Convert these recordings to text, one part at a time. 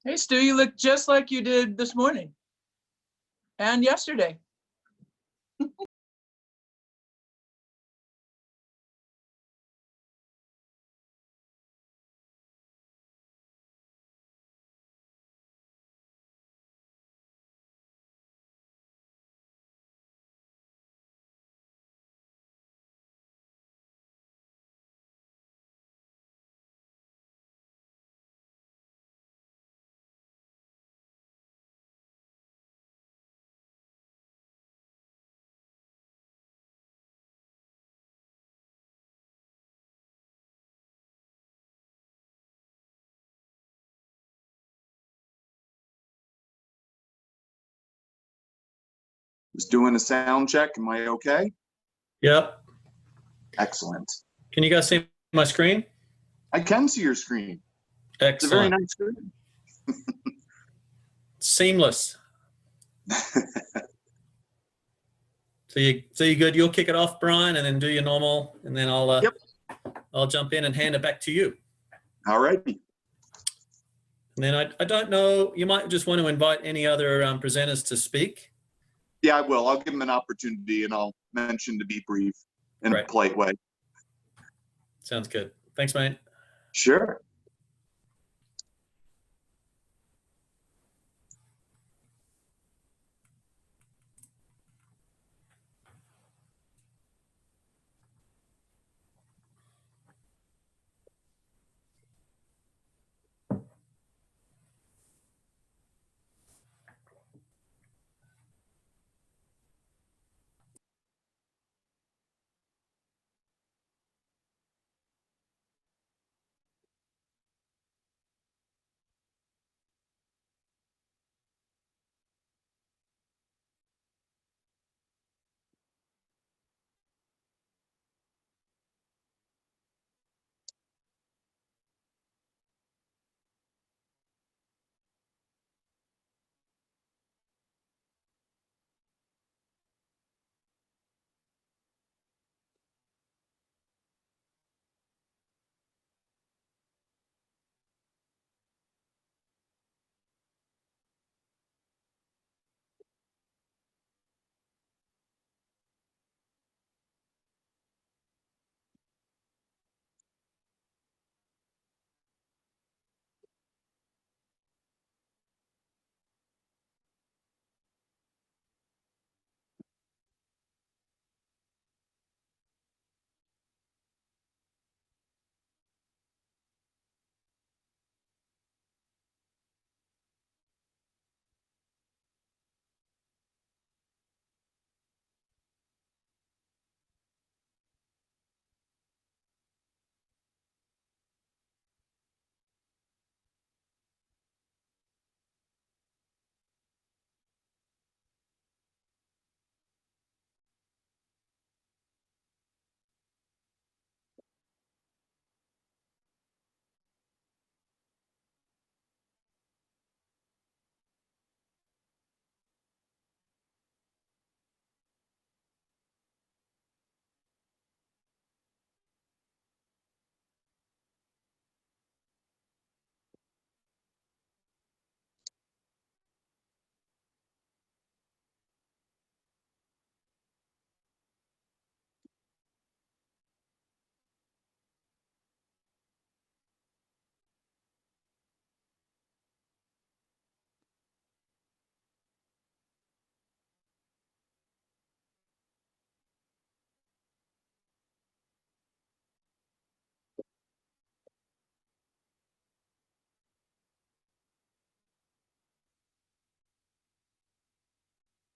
Hey, Stu, you look just like you did this morning and yesterday. Was doing a sound check. Am I okay? Yep. Excellent. Can you guys see my screen? I can see your screen. Excellent. It's a very nice screen. Seamless. So you good? You'll kick it off, Brian, and then do your normal, and then I'll jump in and hand it back to you. All righty. And then I don't know, you might just want to invite any other presenters to speak. Yeah, I will. I'll give them an opportunity, and I'll mention to be brief in a polite way. Sounds good. Thanks, mate. Sure.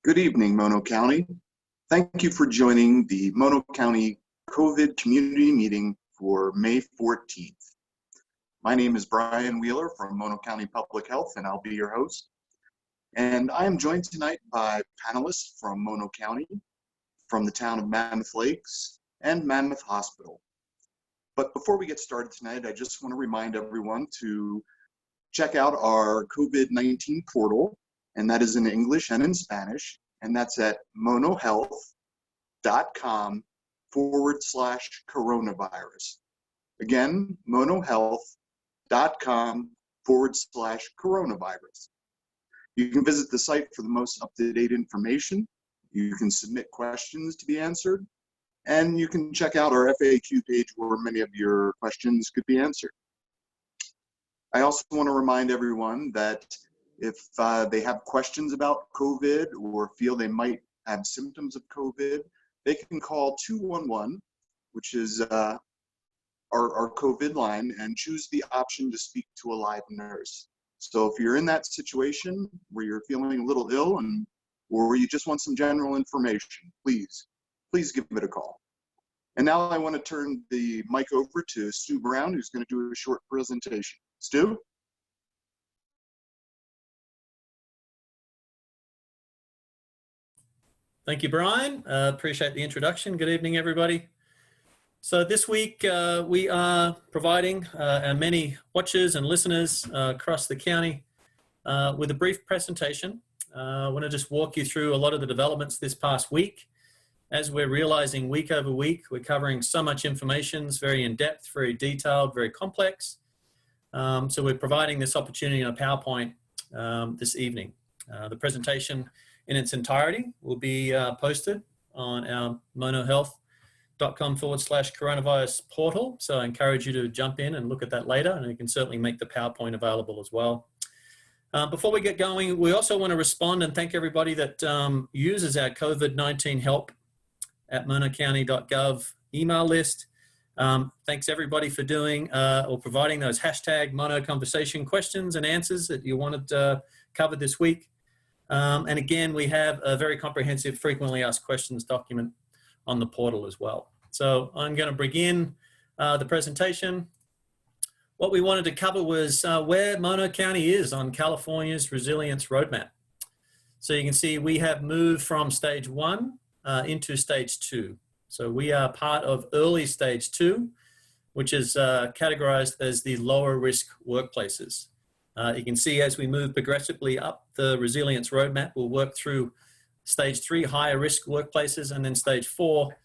Good evening, Mono County. Thank you for joining the Mono County COVID community meeting for May 14th. My name is Brian Wheeler from Mono County Public Health, and I'll be your host. And I am joined tonight by panelists from Mono County, from the town of Mammoth Lakes, and Mammoth Hospital. But before we get started tonight, I just want to remind everyone to check out our COVID-19 portal, and that is in English and in Spanish, and that's at monohealth.com/coronavirus. Again, monohealth.com/coronavirus. www.ncbi.gov/coronavirus. You can visit the site for the most up-to-date information. You can submit questions to be answered, and you can check out our FAQ page where many of your questions could be answered. I also want to remind everyone that if they have questions about COVID or feel they might have symptoms of COVID, they can call 211, which is our COVID line, and choose the option to speak to a live nurse. So if you're in that situation where you're feeling a little ill or you just want some general information, please give it a call. And now I want to turn the mic over to Stu Brown, who's going to do a short presentation. Stu? Thank you, Brian. Appreciate the introduction. Good evening, everybody. So this week we are providing our many watchers and listeners across the county with a brief presentation. I want to just walk you through a lot of the developments this past week. As we're realizing week over week, we're covering so much information. It's very in-depth, very detailed, very complex. So we're providing this opportunity on a PowerPoint this evening. The presentation in its entirety will be posted on our monohealth.com/coronavirus portal. So I encourage you to jump in and look at that later, and you can certainly make the PowerPoint available as well. Before we get going, we also want to respond and thank everybody that uses our COVID-19 help at monocounty.gov email list. Thanks everybody for doing or providing those hashtag mono conversation questions and answers that you wanted covered this week. And again, we have a very comprehensive frequently asked questions document on the portal as well. So I'm going to begin the presentation. What we wanted to cover was where Mono County is on California's resilience roadmap. So you can see we have moved from stage 1 into stage 2. So we are part of early stage 2, which is categorized as the lower risk workplaces. You can see as we move progressively up the resilience roadmap, we'll work through stage 3 higher risk workplaces, and then stage 4,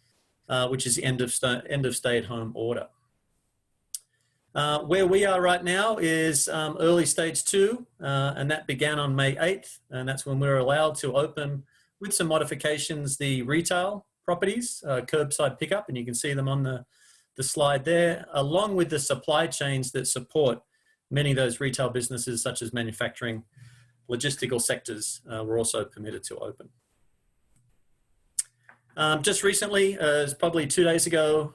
which is the end of stay-at-home order. Where we are right now is early stage 2, and that began on May 8th, and that's when we were allowed to open, with some modifications, the retail properties, curbside pickup, and you can see them on the slide there, along with the supply chains that support many of those retail businesses, such as manufacturing, logistical sectors, were also permitted to open. Just recently, probably 2 days ago,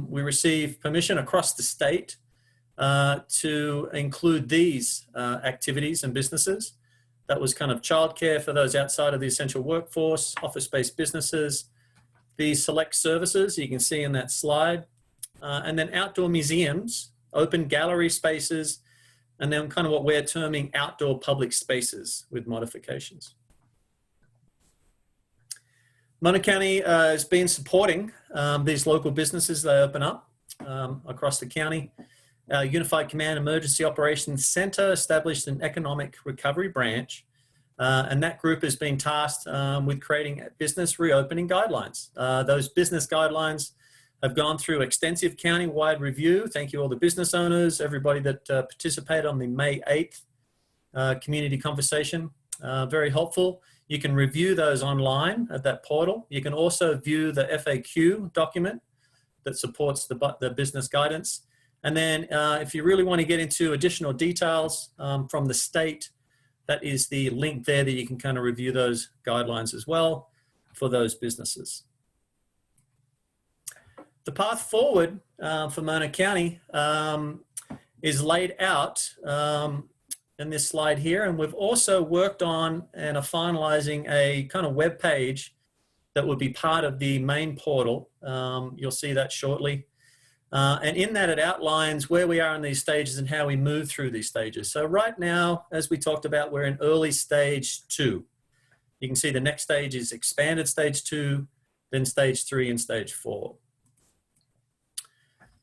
we received permission across the state to include these activities and businesses. That was kind of childcare for those outside of the essential workforce, office-based businesses, the select services you can see in that slide, and then outdoor museums, open gallery spaces, and then kind of what we're terming outdoor public spaces with modifications. Mono County has been supporting these local businesses they open up across the county. Unified Command Emergency Operations Center established an economic recovery branch, and that group has been tasked with creating business reopening guidelines. Those business guidelines have gone through extensive county-wide review. Thank you all the business owners, everybody that participated on the May 8th community conversation. Very helpful. You can review those online at that portal. You can also view the FAQ document that supports the business guidance. And then if you really want to get into additional details from the state, that is the link there that you can kind of review those guidelines as well for those businesses. The path forward for Mono County is laid out in this slide here, and we've also worked on and are finalizing a kind of web page that will be part of the main portal. You'll see that shortly. And in that, it outlines where we are in these stages and how we move through these stages. So right now, as we talked about, we're in early stage 2. You can see the next stage is expanded stage 2, then stage 3 and stage 4.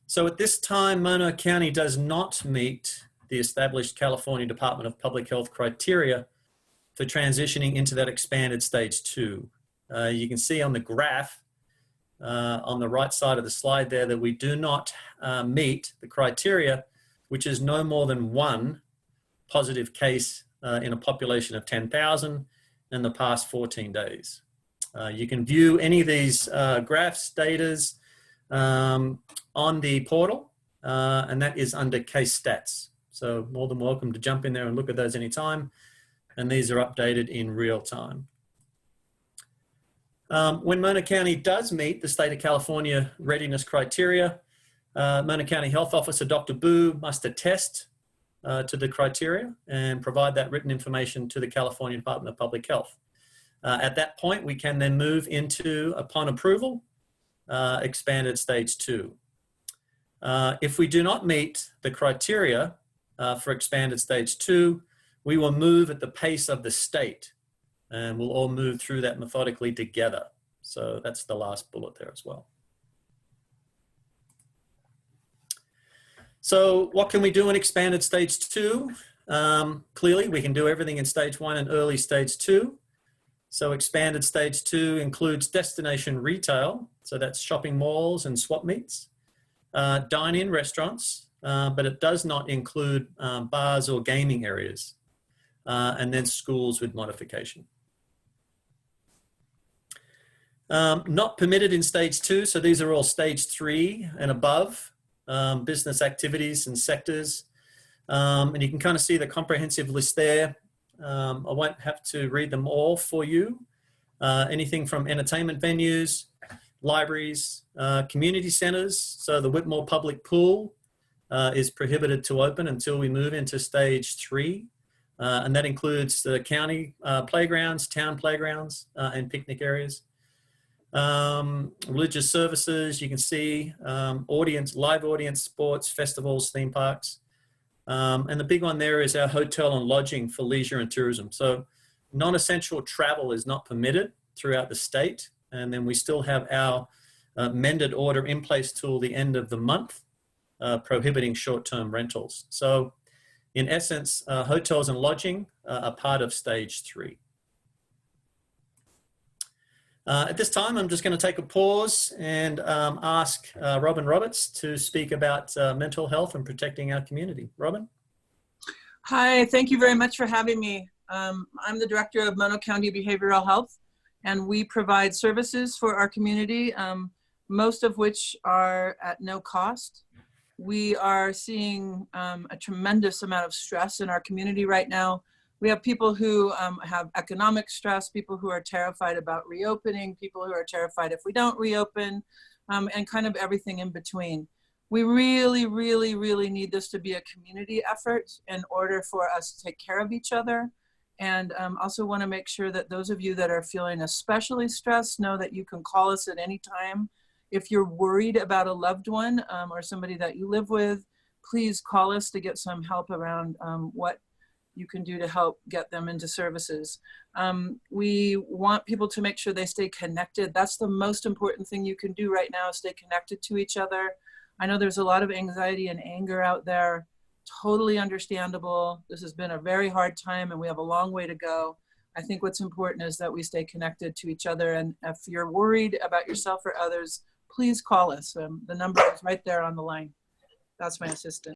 So at this time, Mono County does not meet the established California Department of Public Health criteria for transitioning into that expanded stage 2. You can see on the graph on the right side of the slide there that we do not meet the criteria, which is no more than 1 positive case in a population of 10,000 in the past 14 days. You can view any of these graphs, datas on the portal, and that is under case stats. So more than welcome to jump in there and look at those anytime. And these are updated in real time. When Mona County does meet the state of California readiness criteria, Mona County Health Officer Dr. Boo must attest to the criteria and provide that written information to the California Department of Public Health. At that point, we can then move into, upon approval, expanded stage 2. If we do not meet the criteria for expanded stage 2, we will move at the pace of the state, and we'll all move through that methodically together. So that's the last bullet there as well. So what can we do in expanded stage 2? Clearly, we can do everything in stage 1 and early stage 2. So expanded stage 2 includes destination retail. So that's shopping malls and swap meets, dine-in restaurants, but it does not include bars or gaming areas, and then schools with modification. Not permitted in stage 2. So these are all stage 3 and above. Business activities and sectors. And you can kind of see the comprehensive list there. I won't have to read them all for you. Anything from entertainment venues, libraries, community centers. So the Whitmore Public Pool is prohibited to open until we move into stage 3. And that includes the county playgrounds, town playgrounds, and picnic areas. Religious services, you can see live audience, sports, festivals, theme parks. And the big one there is our hotel and lodging for leisure and tourism. So non-essential travel is not permitted throughout the state. And then we still have our amended order in place till the end of the month, prohibiting short-term rentals. So in essence, hotels and lodging are part of stage 3. At this time, I'm just going to take a pause and ask Robin Roberts to speak about mental health and protecting our community. Robin? Hi, thank you very much for having me. I'm the director of Mono County Behavioral Health, and we provide services for our community, most of which are at no cost. We are seeing a tremendous amount of stress in our community right now. We have people who have economic stress, people who are terrified about reopening, people who are terrified if we don't reopen, and kind of everything in between. We really, really, really need this to be a community effort in order for us to take care of each other. And also want to make sure that those of you that are feeling especially stressed know that you can call us at any time. If you're worried about a loved one or somebody that you live with, please call us to get some help around what you can do to help get them into services. We want people to make sure they stay connected. That's the most important thing you can do right now, stay connected to each other. I know there's a lot of anxiety and anger out there, totally understandable. This has been a very hard time and we have a long way to go. I think what's important is that we stay connected to each other, and if you're worried about yourself or others, please call us. The number is right there on the line. That's my assistant.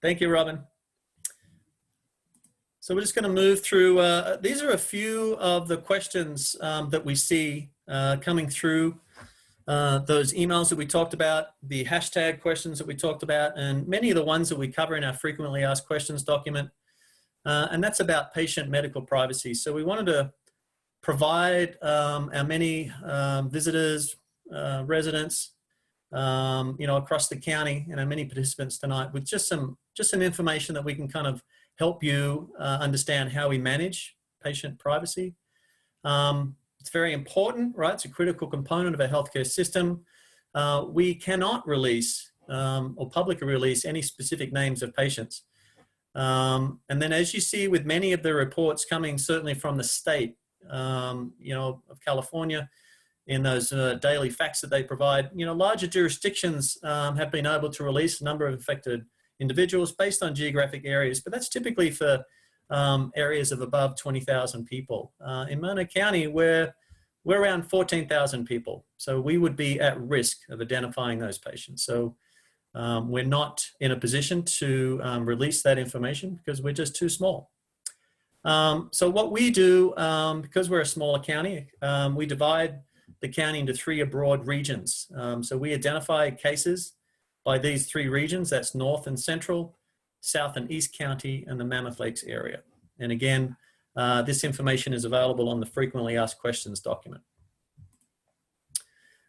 Thank you, Robin. So we're just going to move through. These are a few of the questions that we see coming through those emails that we talked about, the hashtag questions that we talked about, and many of the ones that we cover in our frequently asked questions document. And that's about patient medical privacy. So we wanted to provide our many visitors, residents, across the county, and our many participants tonight with just some information that we can kind of help you understand how we manage patient privacy. It's very important, right? It's a critical component of our healthcare system. We cannot release or publicly release any specific names of patients. And then as you see with many of the reports coming certainly from the state, of California, in those daily facts that they provide, larger jurisdictions have been able to release a number of affected individuals based on geographic areas, but that's typically for areas of above 20,000 people. In Mono County, we're around 14,000 people, so we would be at risk of identifying those patients. So We're not in a position to release that information because we're just too small. So what we do, because we're a smaller county, we divide the county into 3 broad regions. So we identify cases by these 3 regions. That's North and Central, South and East County, and the Mammoth Lakes area. And again, this information is available on the frequently asked questions document.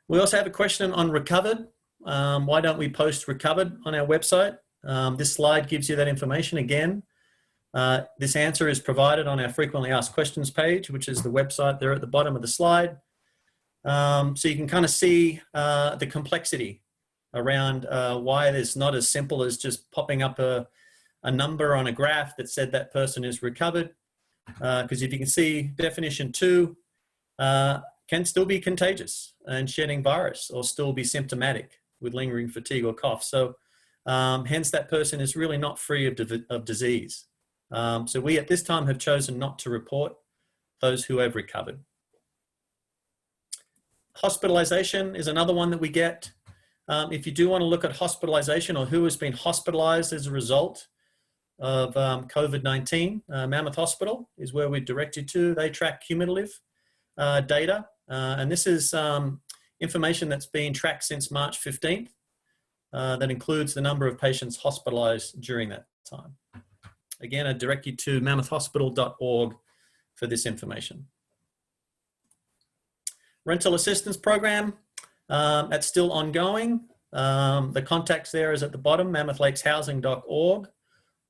We also have a question on recovered. Why don't we post recovered on our website? This slide gives you that information again. This answer is provided on our frequently asked questions page, which is the website there at the bottom of the slide. So you can kind of see the complexity around why it's not as simple as just popping up a number on a graph that said that person is recovered. Because if you can see, definition 2 can still be contagious and shedding virus, or still be symptomatic with lingering fatigue or cough. So hence that person is really not free of disease. So we at this time have chosen not to report those who have recovered. Hospitalization is another one that we get. If you do want to look at hospitalization or who has been hospitalized as a result of COVID-19, Mammoth Hospital is where we direct you to. They track cumulative data, and this is information that's been tracked since March 15th. That includes the number of patients hospitalized during that time. Again, I direct you to mammothhospital.org for this information. Rental assistance program, that's still ongoing. The contacts there is at the bottom, mammothlateshousing.org,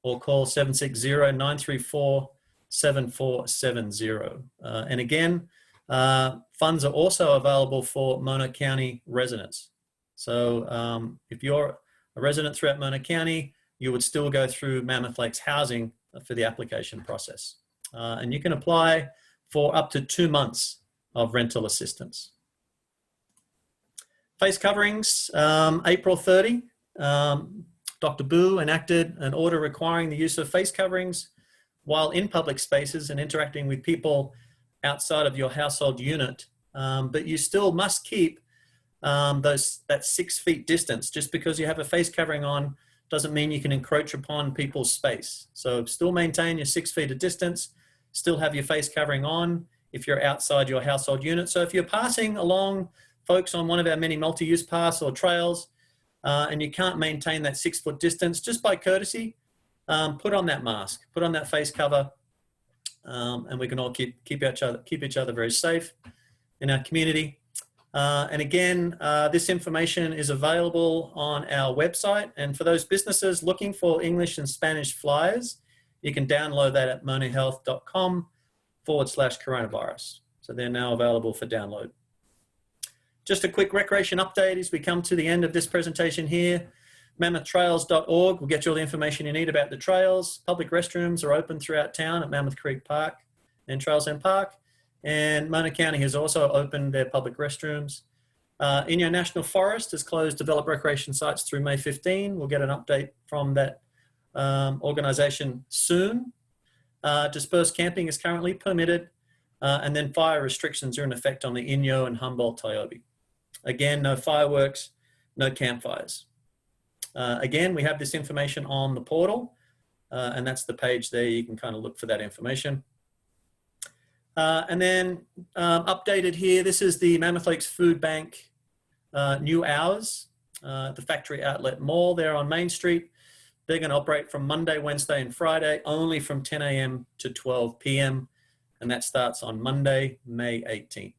or call 760-934-7470. And again, funds are also available for Mono County residents. So if you're a resident throughout Mono County, you would still go through Mammoth Lakes Housing for the application process. And you can apply for up to 2 months of rental assistance. Face coverings, April 30, Dr. Boo enacted an order requiring the use of face coverings while in public spaces and interacting with people outside of your household unit. But you still must keep that 6 feet distance. Just because you have a face covering on doesn't mean you can encroach upon people's space. So still maintain your 6 feet of distance, still have your face covering on if you're outside your household unit. So if you're passing along folks on one of our many multi-use paths or trails and you can't maintain that 6 foot distance, just by courtesy, put on that mask, put on that face cover, and we can all keep each other very safe in our community. And again, this information is available on our website. And for those businesses looking for English and Spanish flyers, you can download that at monohealth.com/coronavirus. So they're now available for download. Just a quick recreation update as we come to the end of this presentation here. MammothTrails.org will get you all the information you need about the trails. Public restrooms are open throughout town at Mammoth Creek Park and Trails End Park. And Mono County has also opened their public restrooms. Inyo National Forest has closed developed recreation sites through May 15. We'll get an update from that organization soon. Dispersed camping is currently permitted. And then fire restrictions are in effect on the Inyo and Humboldt-Tiobe. Again, no fireworks, no campfires. Again, we have this information on the portal, and that's the page there. You can kind of look for that information. And then updated here, this is the Mammoth Lakes Food Bank new hours, the Factory Outlet Mall there on Main Street. They're going to operate from Monday, Wednesday, and Friday, only from 10 a.m. to 12 p.m. And that starts on Monday, May 18th.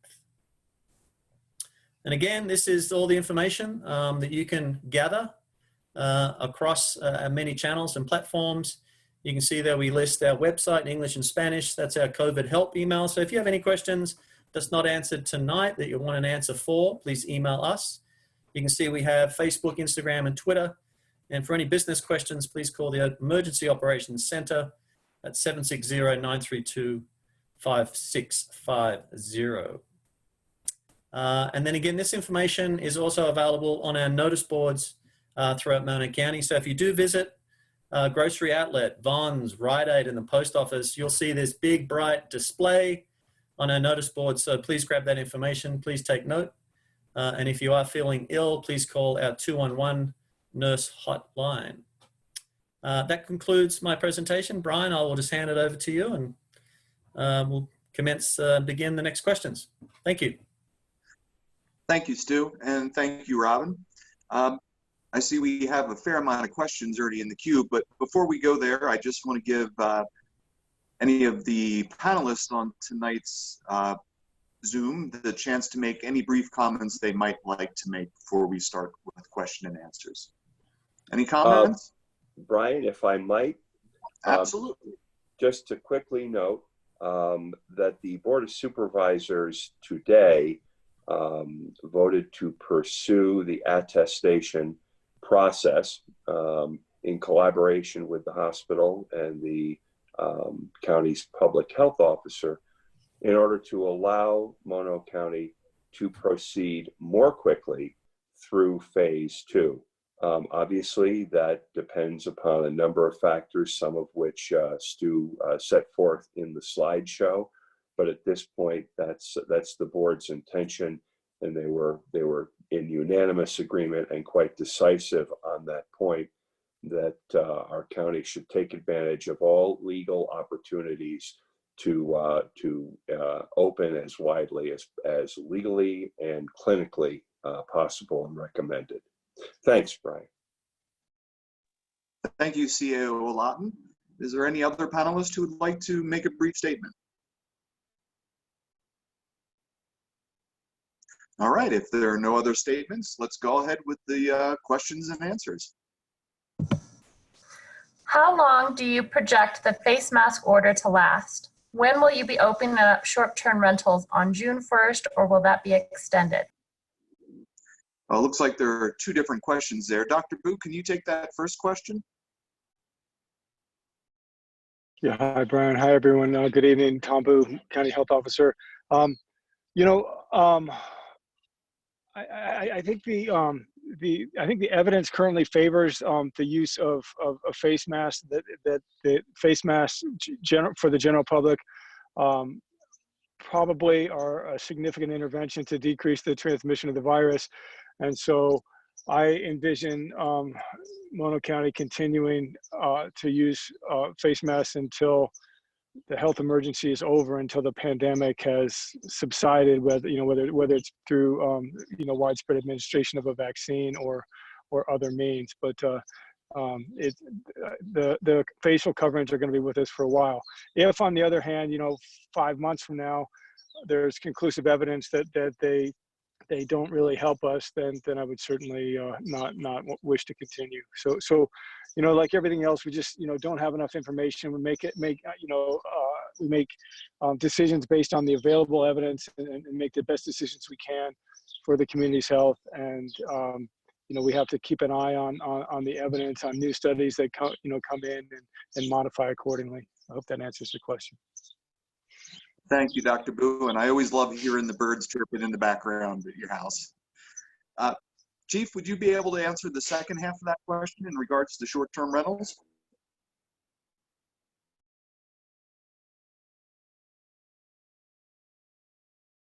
And again, this is all the information that you can gather across many channels and platforms. You can see there we list our website in English and Spanish. That's our COVID help email. So if you have any questions that's not answered tonight that you want an answer for, please email us. You can see we have Facebook, Instagram, and Twitter. And for any business questions, please call the Emergency Operations Center at 760-932-5650. And then again, this information is also available on our notice boards throughout Mono County. So if you do visit grocery outlet, Vons, Rite Aid, and the post office, you'll see this big bright display on our notice board. So please grab that information. Please take note. And if you are feeling ill, please call our 211 nurse hotline. That concludes my presentation. Brian, I will just hand it over to you and we'll begin the next questions. Thank you. Thank you, Stu, and thank you, Robin. I see we have a fair amount of questions already in the queue, but before we go there, I just want to give any of the panelists on tonight's Zoom the chance to make any brief comments they might like to make before we start with question and answers. Any comments? Brian, if I might. Absolutely. Just to quickly note that the Board of Supervisors today voted to pursue the attestation process in collaboration with the hospital and the county's public health officer in order to allow Mono County to proceed more quickly through phase 2. Obviously, that depends upon a number of factors, some of which Stu set forth in the slideshow. But at this point, that's the board's intention, and they were in unanimous agreement and quite decisive on that point that our county should take advantage of all legal opportunities to open as widely as legally and clinically possible and recommended. Thanks, Brian. Thank you, CAO Lawton. Is there any other panelist who would like to make a brief statement? All right, if there are no other statements, let's go ahead with the questions and answers. How long do you project the face mask order to last? When will you be opening up short-term rentals on June 1st, or will that be extended? Well, looks like there are two different questions there. Dr. Boo, can you take that first question? Yeah, hi, Brian. Hi, everyone. Good evening. Tom Boo, County Health Officer. I think the evidence currently favors the use of face masks. That the face masks for the general public probably are a significant intervention to decrease the transmission of the virus, and so I envision Mono County continuing to use face masks until the health emergency is over, until the pandemic has subsided, whether it's through widespread administration of a vaccine or other means. But the facial coverings are going to be with us for a while. If, on the other hand, 5 months from now, there's conclusive evidence that they don't really help us, then I would certainly not wish to continue. So like everything else, we just don't have enough information. We make decisions based on the available evidence and make the best decisions we can for the community's health. And we have to keep an eye on the evidence, on new studies that come in and modify accordingly. I hope that answers the question. Thank you, Dr. Boo, and I always love hearing the birds chirping in the background at your house. Chief, would you be able to answer the second half of that question in regards to short-term rentals?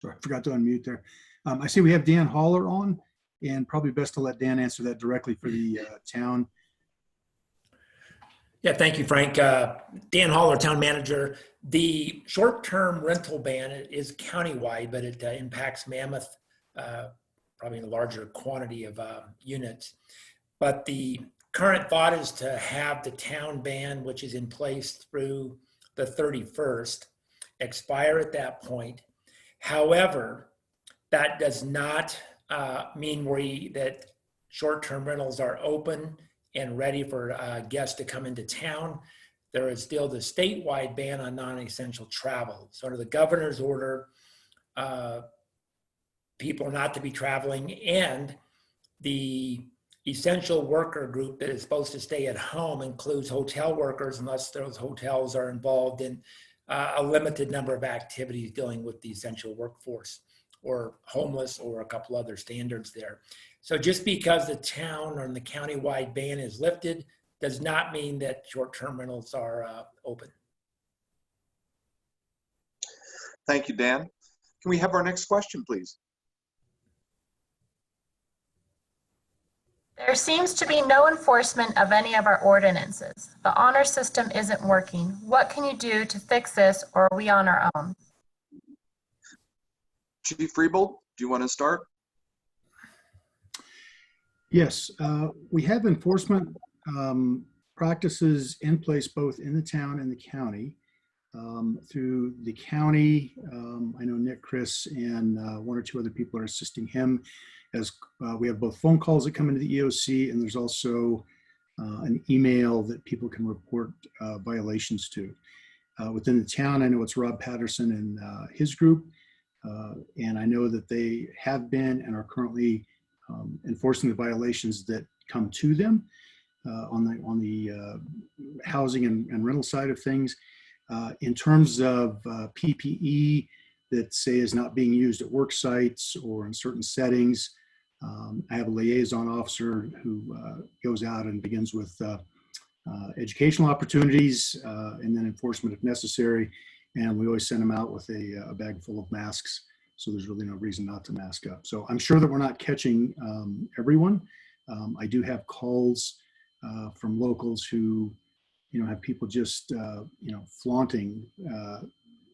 Sorry, I forgot to unmute there. I see we have Dan Haller on, and probably best to let Dan answer that directly for the town. Yeah, thank you, Frank. Dan Haller, Town Manager. The short-term rental ban is countywide, but it impacts Mammoth, probably in a larger quantity of units. But the current thought is to have the town ban, which is in place through the 31st, expire at that point. However, that does not mean that short-term rentals are open and ready for guests to come into town. There is still the statewide ban on non-essential travel. So under the governor's order, people are not to be traveling, and the essential worker group that is supposed to stay at home includes hotel workers, unless those hotels are involved in a limited number of activities dealing with the essential workforce, or homeless, or a couple other standards there. So just because the town or the county-wide ban is lifted does not mean that short-term rentals are open. Thank you, Dan. Can we have our next question, please? There seems to be no enforcement of any of our ordinances. The honor system isn't working. What can you do to fix this, or are we on our own? Chief Freebold, do you want to start? Yes, we have enforcement practices in place both in the town and the county. Through the county, I know Nick, Chris, and one or two other people are assisting him, as we have both phone calls that come into the EOC, and there's also an email that people can report violations to. Within the town, I know it's Rob Patterson and his group, and I know that they have been and are currently enforcing the violations that come to them on the housing and rental side of things. In terms of PPE that say is not being used at work sites or in certain settings, I have a liaison officer who goes out and begins with educational opportunities and then enforcement if necessary. And we always send them out with a bag full of masks. So there's really no reason not to mask up. So I'm sure that we're not catching everyone. I do have calls from locals who, have people just, flaunting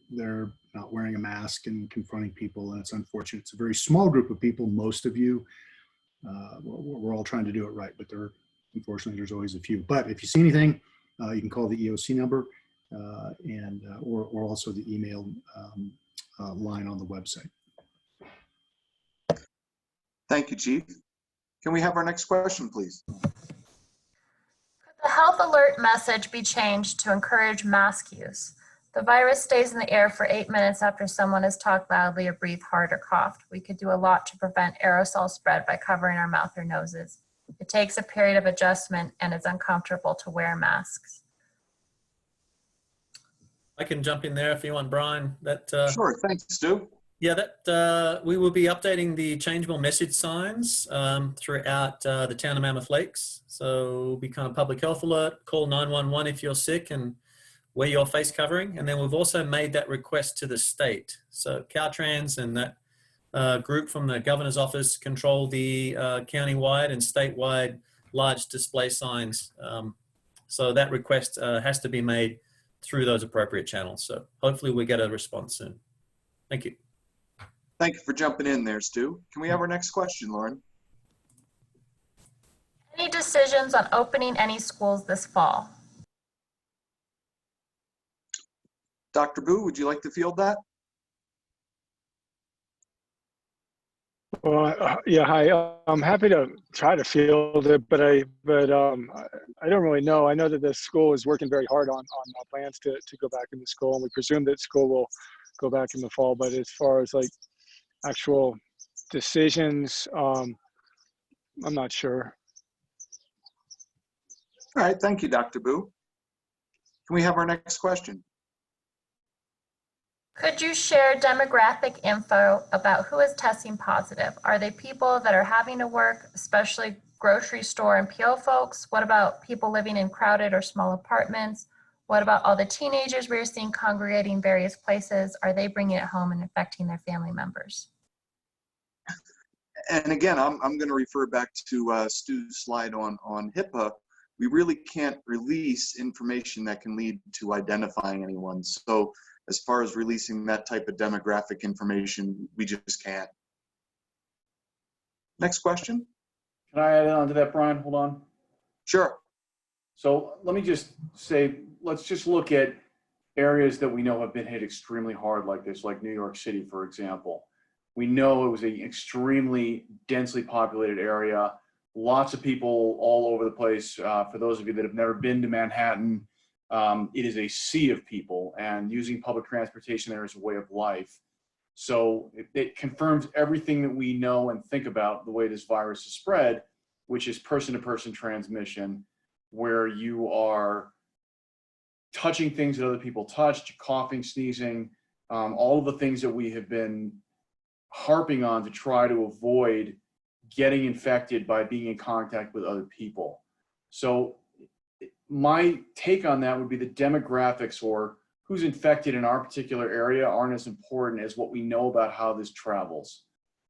they're not wearing a mask and confronting people. And it's unfortunate. It's a very small group of people. Most of you, we're all trying to do it right, but unfortunately, there's always a few. But if you see anything, you can call the EOC number or also the email line on the website. Thank you, Chief. Can we have our next question, please? Could the health alert message be changed to encourage mask use? The virus stays in the air for 8 minutes after someone has talked loudly or breathed hard or coughed. We could do a lot to prevent aerosol spread by covering our mouth or noses. It takes a period of adjustment and it's uncomfortable to wear masks. I can jump in there if you want, Brian. Sure, thanks, Stu. Yeah, we will be updating the changeable message signs throughout the town of Mammoth Lakes. So become a public health alert, call 911 if you're sick and wear your face covering. And then we've also made that request to the state. So Caltrans and that group from the governor's office control the county-wide and statewide large display signs. So that request has to be made through those appropriate channels. So hopefully we get a response soon. Thank you. Thank you for jumping in there, Stu. Can we have our next question, Lauren? Any decisions on opening any schools this fall? Dr. Boo, would you like to field that? Well, yeah, hi. I'm happy to try to field it, but I don't really know. I know that the school is working very hard on plans to go back into school, and we presume that school will go back in the fall. But as far as like actual decisions, I'm not sure. All right, thank you, Dr. Boo. Can we have our next question? Could you share demographic info about who is testing positive? Are they people that are having to work, especially grocery store and PO folks? What about people living in crowded or small apartments? What about all the teenagers we're seeing congregating various places? Are they bringing it home and infecting their family members? And again, I'm going to refer back to Stu's slide on HIPAA. We really can't release information that can lead to identifying anyone. So as far as releasing that type of demographic information, we just can't. Next question. Can I add on to that, Brian? Hold on. Sure. So let me just say, let's just look at areas that we know have been hit extremely hard like this, like New York City, for example. We know it was an extremely densely populated area. Lots of people all over the place. For those of you that have never been to Manhattan, it is a sea of people, and using public transportation there is a way of life. So it confirms everything that we know and think about the way this virus is spread, which is person-to-person transmission, where you are touching things that other people touched, coughing, sneezing, all of the things that we have been harping on to try to avoid getting infected by being in contact with other people. So my take on that would be the demographics, or who's infected in our particular area, aren't as important as what we know about how this travels.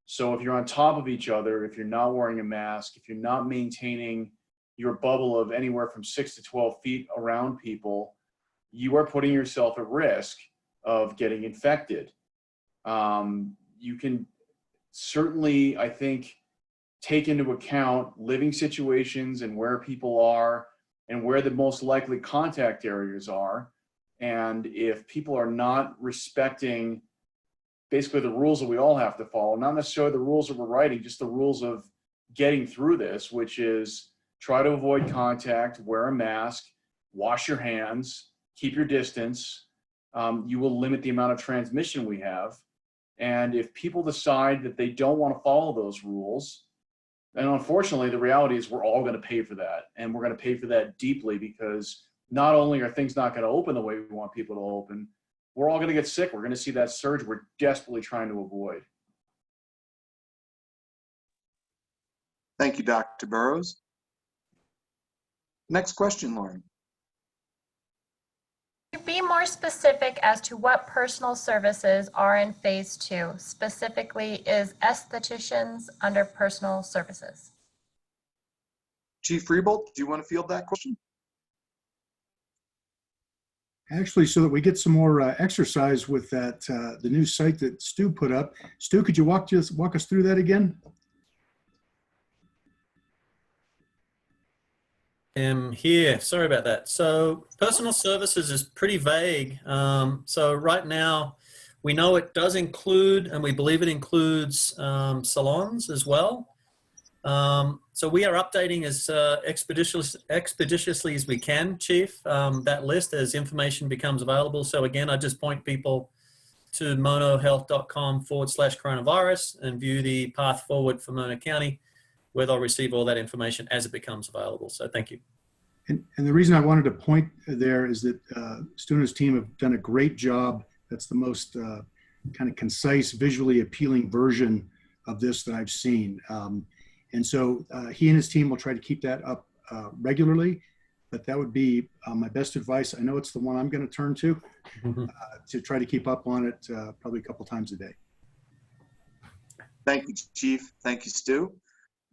So if you're on top of each other, if you're not wearing a mask, if you're not maintaining your bubble of anywhere from 6 to 12 feet around people, you are putting yourself at risk of getting infected. You can certainly, I think, take into account living situations and where people are and where the most likely contact areas are. And if people are not respecting basically the rules that we all have to follow, not necessarily the rules that we're writing, just the rules of getting through this, which is try to avoid contact, wear a mask, wash your hands, keep your distance, you will limit the amount of transmission we have. And if people decide that they don't want to follow those rules, and unfortunately, the reality is we're all going to pay for that. And we're going to pay for that deeply, because not only are things not going to open the way we want people to open, we're all going to get sick. We're going to see that surge we're desperately trying to avoid. Thank you, Dr. Burrows. Next question, Lauren. Be more specific as to what personal services are in phase 2. Specifically, is estheticians under personal services? Chief Riebold, do you want to field that question? Actually, so that we get some more exercise with that, the new site that Stu put up. Stu, could you walk us through that again? Here, sorry about that. So personal services is pretty vague. So right now, we know it does include, and we believe it includes salons as well. So we are updating as expeditiously as we can, Chief, that list as information becomes available. So again, I just point people to monohealth.com/coronavirus and view the path forward for Mono County, where they'll receive all that information as it becomes available. So thank you. And the reason I wanted to point there is that Stu and his team have done a great job. That's the most kind of concise, visually appealing version of this that I've seen. And so he and his team will try to keep that up regularly, but that would be my best advice. I know it's the one I'm going to turn to try to keep up on it probably a couple times a day. Thank you, Chief. Thank you, Stu.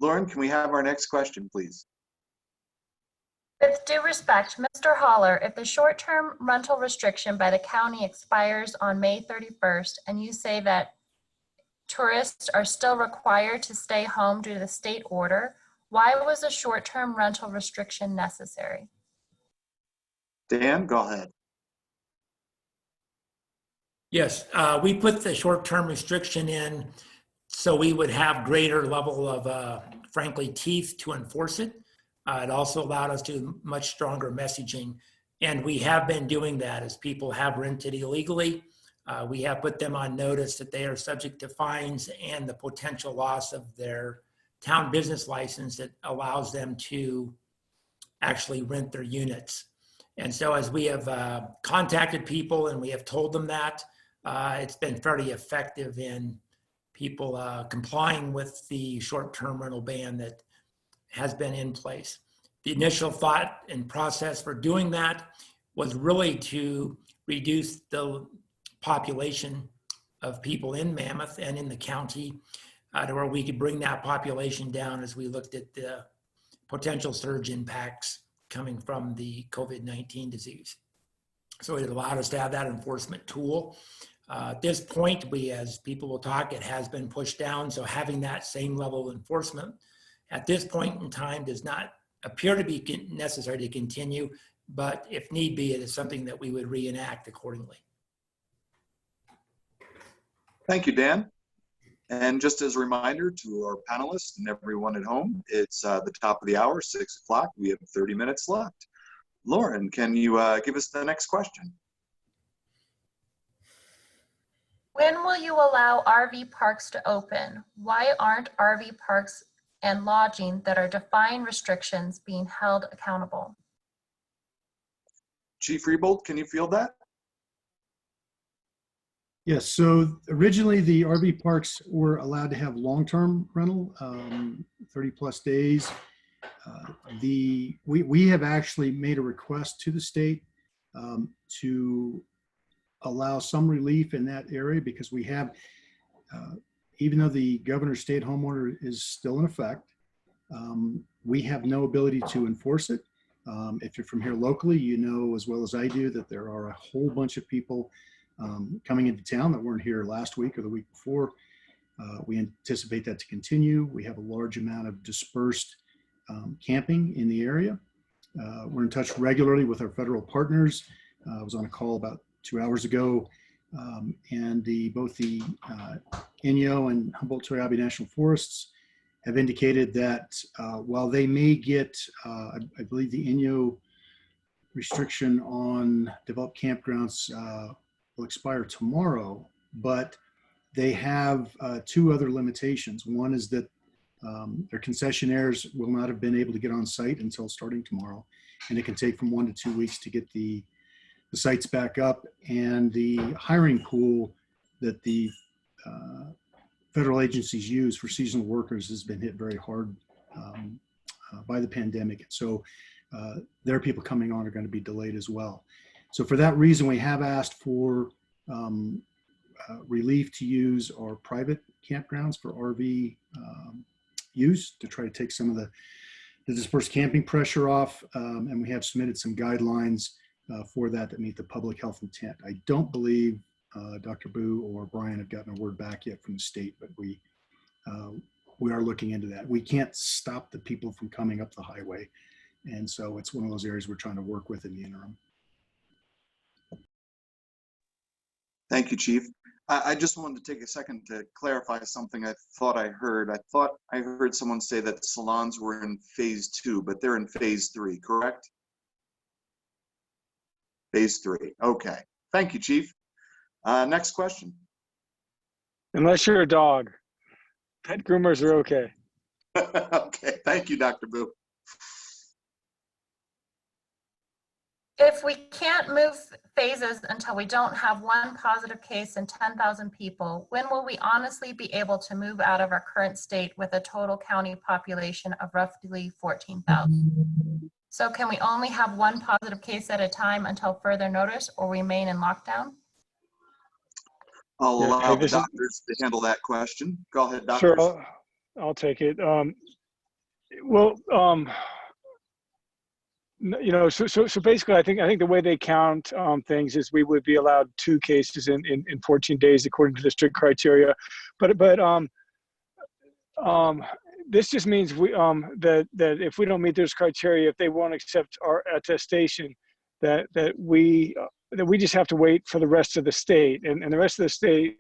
Lauren, can we have our next question, please? With due respect, Mr. Holler, if the short-term rental restriction by the county expires on May 31st, and you say that tourists are still required to stay home due to the state order, why was a short-term rental restriction necessary? Dan, go ahead. Yes, we put the short-term restriction in so we would have greater level of, frankly, teeth to enforce it. It also allowed us to do much stronger messaging. And we have been doing that as people have rented illegally. We have put them on notice that they are subject to fines and the potential loss of their town business license that allows them to actually rent their units. And so as we have contacted people and we have told them that, it's been fairly effective in people complying with the short-term rental ban that has been in place. The initial thought and process for doing that was really to reduce the population of people in Mammoth and in the county to where we could bring that population down as we looked at the potential surge impacts coming from the COVID-19 disease. So it allowed us to have that enforcement tool. At this point, as people will talk, it has been pushed down. So having that same level of enforcement at this point in time does not appear to be necessary to continue, but if need be, it is something that we would reenact accordingly. Thank you, Dan. And just as a reminder to our panelists and everyone at home, it's the top of the hour, 6 o'clock. We have 30 minutes left. Lauren, can you give us the next question? When will you allow RV parks to open? Why aren't RV parks and lodging that are defined restrictions being held accountable? Chief Riebold, can you field that? Yes, so originally the RV parks were allowed to have long-term rental, 30 plus days. We have actually made a request to the state to allow some relief in that area because we have even though the governor's stay-at-home order is still in effect, we have no ability to enforce it. If you're from here locally, you know as well as I do that there are a whole bunch of people coming into town that weren't here last week or the week before. We anticipate that to continue. We have a large amount of dispersed camping in the area. We're in touch regularly with our federal partners. I was on a call about 2 hours ago, and both the Inyo and Humboldt-Toyabe National Forests have indicated that while they may get, I believe the Inyo restriction on developed campgrounds will expire tomorrow, but they have two other limitations. One is that their concessionaires will not have been able to get on site until starting tomorrow, and it can take from 1 to 2 weeks to get the sites back up. And the hiring pool that the federal agencies use for seasonal workers has been hit very hard by the pandemic. So their people coming on are going to be delayed as well. So for that reason, we have asked for relief to use our private campgrounds for RV use to try to take some of the dispersed camping pressure off. And we have submitted some guidelines for that meet the public health intent. I don't believe Dr. Boo or Brian have gotten a word back yet from the state, but we are looking into that. We can't stop the people from coming up the highway. And so it's one of those areas we're trying to work with in the interim. Thank you, Chief. I just wanted to take a second to clarify something I thought I heard. I thought I heard someone say that salons were in phase 2, but they're in phase 3, correct? Phase 3. Okay. Thank you, Chief. Next question. Unless you're a dog, pet groomers are okay. Okay. Thank you, Dr. Boo. If we can't move phases until we don't have one positive case in 10,000 people, when will we honestly be able to move out of our current state with a total county population of roughly 14,000? So can we only have one positive case at a time until further notice or remain in lockdown? I'll allow the doctors to handle that question. Go ahead, doctors. Sure, I'll take it. You know, so basically, I think the way they count things is we would be allowed 2 cases in 14 days according to the strict criteria. But this just means that if we don't meet those criteria, if they won't accept our attestation, that we just have to wait for the rest of the state, and the rest of the state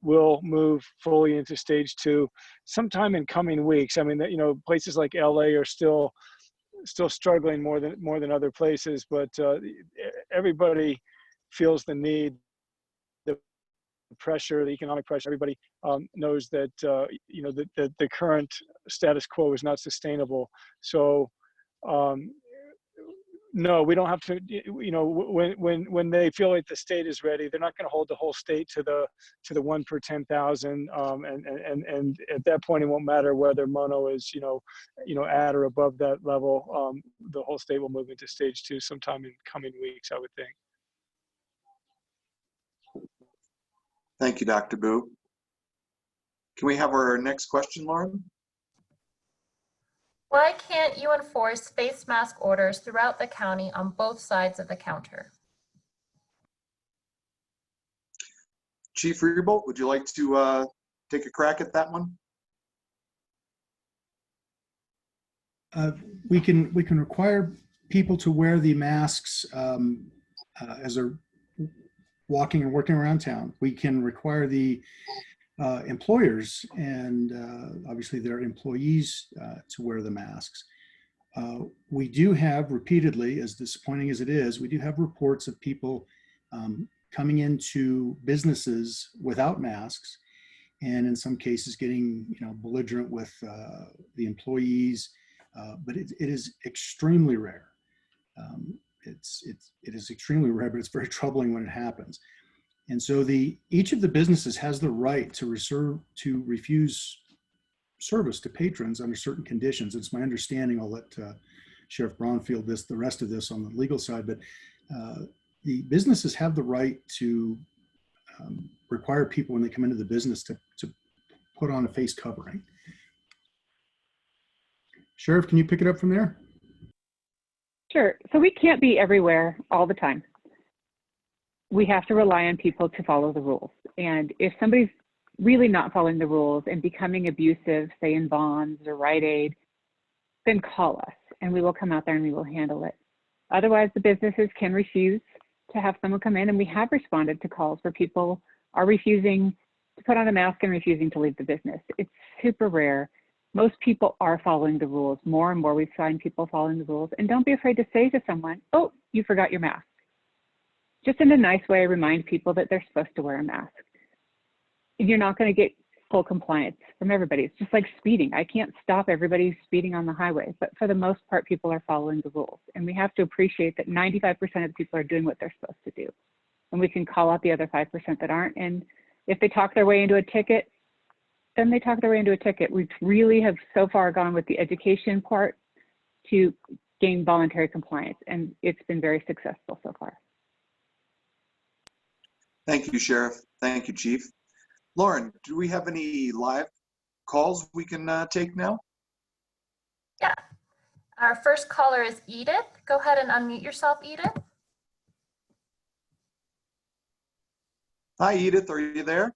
will move fully into stage 2 sometime in coming weeks. I mean, you know, places like LA are still struggling more than other places, but everybody feels the need, the pressure, the economic pressure. Everybody knows that you know the current status quo is not sustainable. So no, we don't have to. You know, when they feel like the state is ready, they're not going to hold the whole state to the 1 per 10,000. And at that point, it won't matter whether mono is you know at or above that level. The whole state will move into stage 2 sometime in coming weeks, I would think. Thank you, Dr. Boo. Can we have our next question, Lauren? Why can't you enforce face mask orders throughout the county on both sides of the counter? Chief Rearbolt, would you like to take a crack at that one? We can require people to wear the masks as they're walking and working around town. We can require the employers and obviously their employees to wear the masks. We do have repeatedly, as disappointing as it is, we do have reports of people coming into businesses without masks, and in some cases getting belligerent with the employees. But it is extremely rare. It is extremely rare, but it's very troubling when it happens. And so each of the businesses has the right to refuse service to patrons under certain conditions. It's my understanding, I'll let Sheriff Braunfield the rest of this on the legal side, but the businesses have the right to require people when they come into the business to put on a face covering. Sheriff, can you pick it up from there? Sure. So we can't be everywhere all the time. We have to rely on people to follow the rules. And if somebody's really not following the rules and becoming abusive, say in Bonds or Rite Aid, then call us and we will come out there and we will handle it. Otherwise, the businesses can refuse to have someone come in, and we have responded to calls where people are refusing to put on a mask and refusing to leave the business. It's super rare. Most people are following the rules. More and more we find people following the rules. And don't be afraid to say to someone, oh, you forgot your mask. Just in a nice way, remind people that they're supposed to wear a mask. You're not going to get full compliance from everybody. It's just like speeding. I can't stop everybody speeding on the highway, but for the most part, people are following the rules. And we have to appreciate that 95% of the people are doing what they're supposed to do. And we can call out the other 5% that aren't. And if they talk their way into a ticket, then they talk their way into a ticket. We really have so far gone with the education part to gain voluntary compliance, and it's been very successful so far. Thank you, Sheriff. Thank you, Chief. Lauren, do we have any live calls we can take now? Yeah. Our first caller is Edith. Go ahead and unmute yourself, Edith. Hi, Edith. Are you there?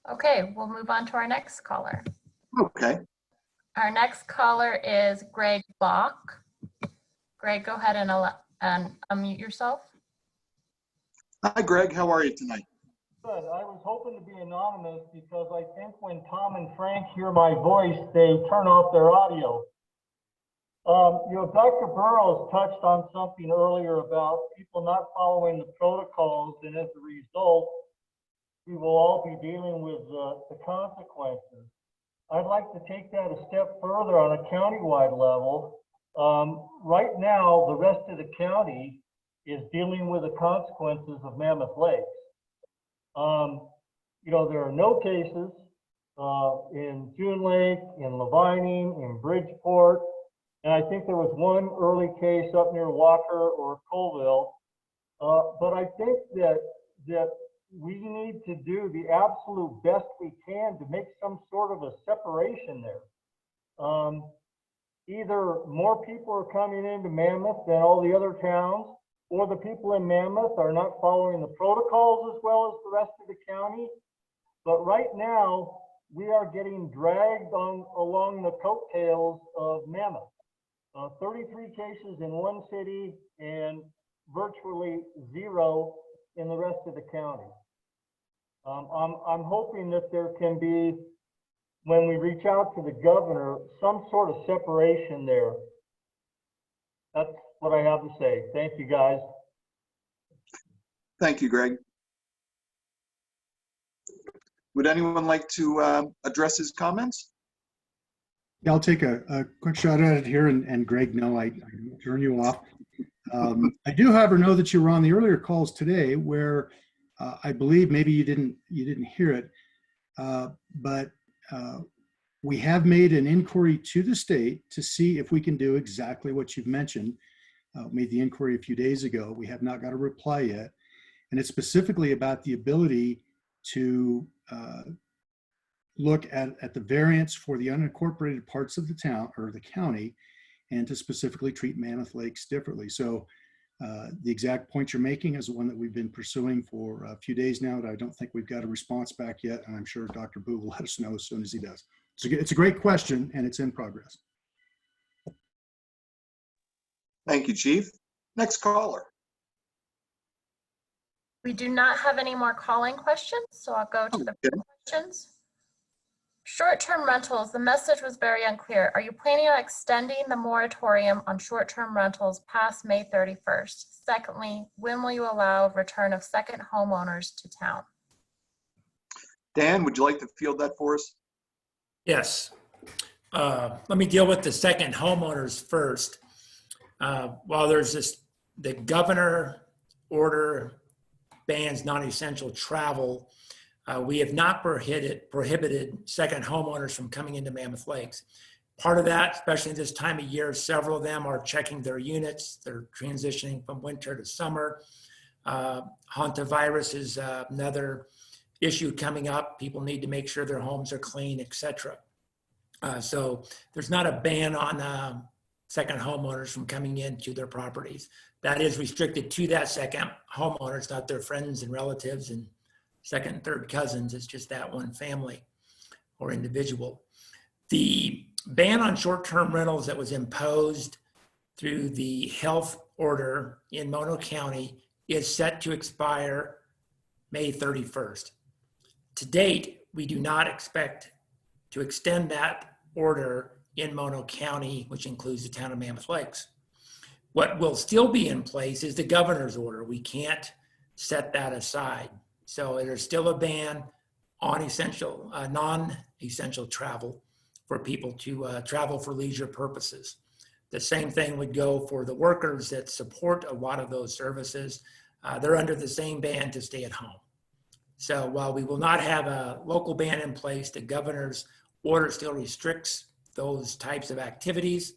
Okay, we'll move on to our next caller. Okay. Our next caller is Greg Bach. Greg, go ahead and unmute yourself. Hi, Greg. How are you tonight? Good. I was hoping to be anonymous because I think when Tom and Frank hear my voice, they turn off their audio. Dr. Burrows touched on something earlier about people not following the protocols, and as a result, we will all be dealing with the consequences. I'd like to take that a step further on a countywide level. Right now, the rest of the county is dealing with the consequences of Mammoth Lakes. There are no cases in June Lake, in Levining, in Bridgeport, and I think there was one early case up near Walker or Colville. But I think that we need to do the absolute best we can to make some sort of a separation there. Either more people are coming into Mammoth than all the other towns, or the people in Mammoth are not following the protocols as well as the rest of the county. But right now, we are getting dragged along the coattails of Mammoth. 33 cases in one city and virtually 0 in the rest of the county. I'm hoping that there can be, when we reach out to the governor, some sort of separation there. That's what I have to say. Thank you, guys. Thank you, Greg. Would anyone like to address his comments? Yeah, I'll take a quick shot at it here, and Greg, no, I turn you off. I do, however, know that you were on the earlier calls today where I believe maybe you didn't hear it, but we have made an inquiry to the state to see if we can do exactly what you've mentioned. Made the inquiry a few days ago. We have not got a reply yet, and it's specifically about the ability to look at the variance for the unincorporated parts of the town or the county, and to specifically treat Mammoth Lakes differently. So the exact point you're making is the one that we've been pursuing for a few days now. I don't think we've got a response back yet, and I'm sure Dr. Boo will let us know as soon as he does. It's a great question, and it's in progress. Thank you, Chief. Next caller. We do not have any more calling questions, so I'll go to the questions. Short-term rentals, the message was very unclear. Are you planning on extending the moratorium on short-term rentals past May 31st? Secondly, when will you allow return of second homeowners to town? Dan, would you like to field that for us? Yes. Let me deal with the second homeowners first. While there's the governor order bans non-essential travel, we have not prohibited second homeowners from coming into Mammoth Lakes. Part of that, especially this time of year, several of them are checking their units. They're transitioning from winter to summer. Hantavirus is another issue coming up. People need to make sure their homes are clean, etc. So there's not a ban on second homeowners from coming into their properties. That is restricted to that second homeowners, not their friends and relatives and second and third cousins. It's just that one family or individual. The ban on short-term rentals that was imposed through the health order in Mono County is set to expire May 31st. To date, we do not expect to extend that order in Mono County, which includes the town of Mammoth Lakes. What will still be in place is the governor's order. We can't set that aside. So there's still a ban on non-essential travel for people to travel for leisure purposes. The same thing would go for the workers that support a lot of those services. They're under the same ban to stay at home. So while we will not have a local ban in place, the governor's order still restricts those types of activities.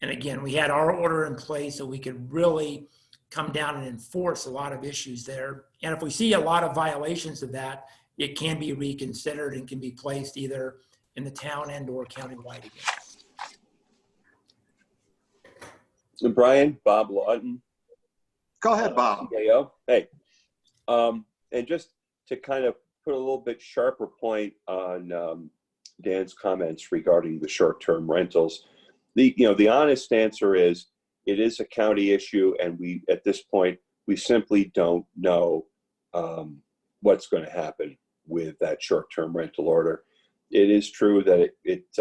And again, we had our order in place so we could really come down and enforce a lot of issues there. And if we see a lot of violations of that, it can be reconsidered and can be placed either in the town and or countywide again. And Brian, Bob Lawton. Go ahead, Bob. CAO. Hey, and just to kind of put a little bit sharper point on Dan's comments regarding the short-term rentals, the honest answer is it is a county issue, and we at this point we simply don't know what's going to happen with that short-term rental order. It is true that it's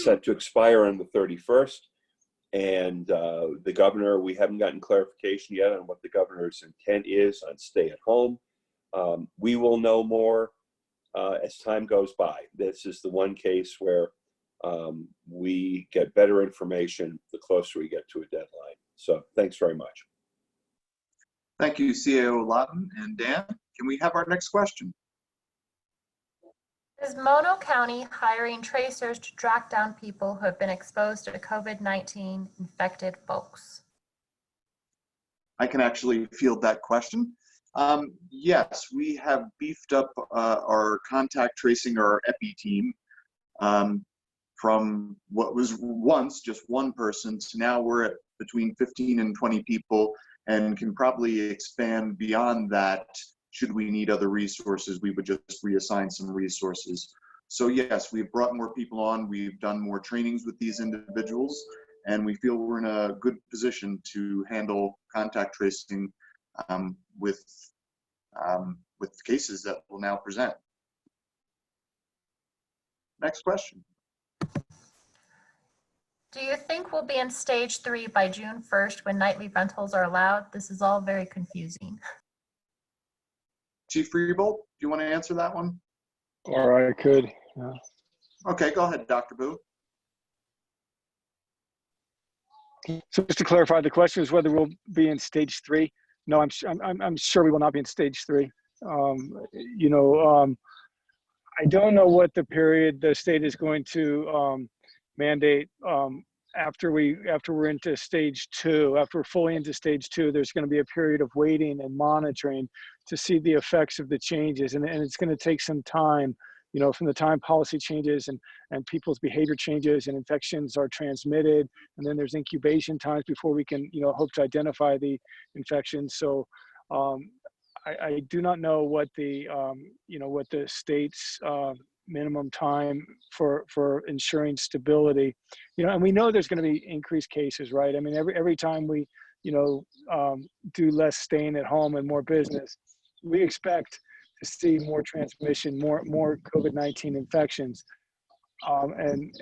set to expire on the 31st, and the governor, we haven't gotten clarification yet on what the governor's intent is on stay at home. We will know more as time goes by. This is the one case where we get better information the closer we get to a deadline. So thanks very much. Thank you, CAO Lawton and Dan. Can we have our next question? Is Mono County hiring tracers to track down people who have been exposed to COVID-19 infected folks? I can actually field that question. Yes, we have beefed up our contact tracing, our EPI team, from what was once just one person to now we're at between 15 and 20 people, and can probably expand beyond that. Should we need other resources, we would just reassign some resources. So yes, we've brought more people on, we've done more trainings with these individuals, and we feel we're in a good position to handle contact tracing with cases that will now present. Next question. Do you think we'll be in stage 3 by June 1st when nightly rentals are allowed? This is all very confusing. Chief Freebolt, do you want to answer that one? Or I could. Yeah. Okay, go ahead, Dr. Booth. So just to clarify, the question is whether we'll be in stage 3. No, I'm sure we will not be in stage 3. I don't know what the period the state is going to mandate after we're into stage 2. After we're fully into stage 2, there's going to be a period of waiting and monitoring to see the effects of the changes, and it's going to take some time, from the time policy changes and people's behavior changes and infections are transmitted, and then there's incubation times before we can hope to identify the infections. So I do not know what the what the state's minimum time for ensuring stability, and we know there's going to be increased cases, right? I mean, every time we do less staying at home and more business, we expect to see more transmission, more COVID-19 infections, and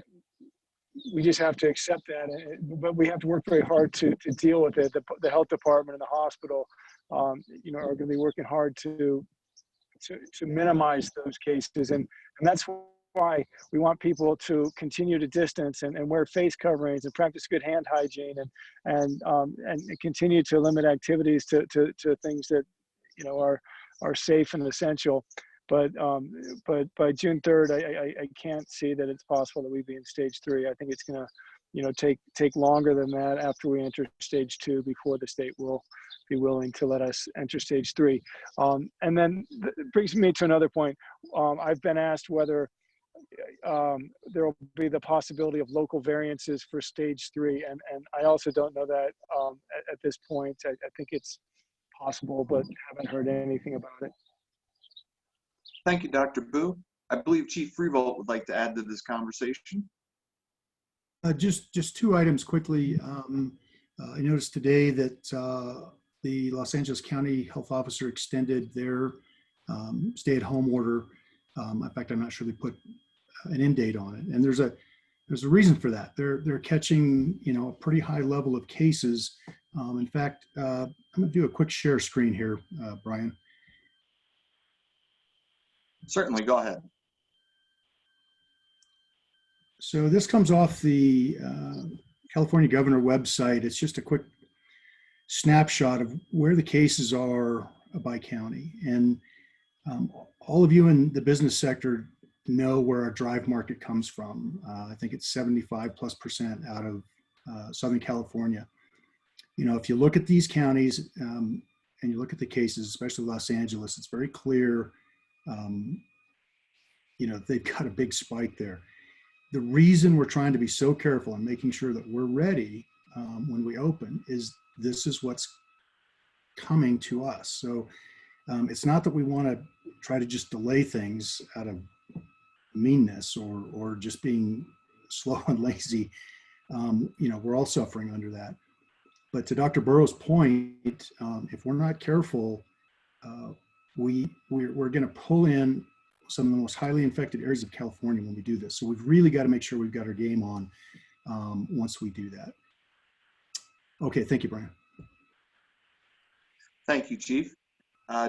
we just have to accept that. But we have to work very hard to deal with it. The health department and the hospital, are going to be working hard to minimize those cases, and that's why we want people to continue to distance and wear face coverings and practice good hand hygiene and continue to limit activities to things that are safe and essential. But by June 3rd, I can't see that it's possible that we'd be in stage 3. I think it's going to, take longer than that after we enter stage 2 before the state will be willing to let us enter stage 3. And then it brings me to another point. I've been asked whether there will be the possibility of local variances for stage 3. And I also don't know that at this point. I think it's possible, but haven't heard anything about it. Thank you, Dr. Boo. I believe Chief Freevolt would like to add to this conversation. Just 2 items quickly. I noticed today that the Los Angeles County Health Officer extended their stay-at-home order. In fact, I'm not sure they put an end date on it, and there's a reason for that. They're catching a pretty high level of cases. In fact, I'm going to do a quick share screen here, Brian. Certainly, go ahead. So this comes off the California Governor website. It's just a quick snapshot of where the cases are by county. And all of you in the business sector know where our drive market comes from. I think it's 75+% out of Southern California. If you look at these counties and you look at the cases, especially Los Angeles, it's very clear, they've got a big spike there. The reason we're trying to be so careful and making sure that we're ready when we open is this is what's coming to us. So it's not that we want to try to just delay things out of meanness or just being slow and lazy. We're all suffering under that. But to Dr. Burrow's point, if we're not careful, we're going to pull in some of the most highly infected areas of California when we do this. So we've really got to make sure we've got our game on once we do that. Okay, thank you, Brian. Thank you, Chief.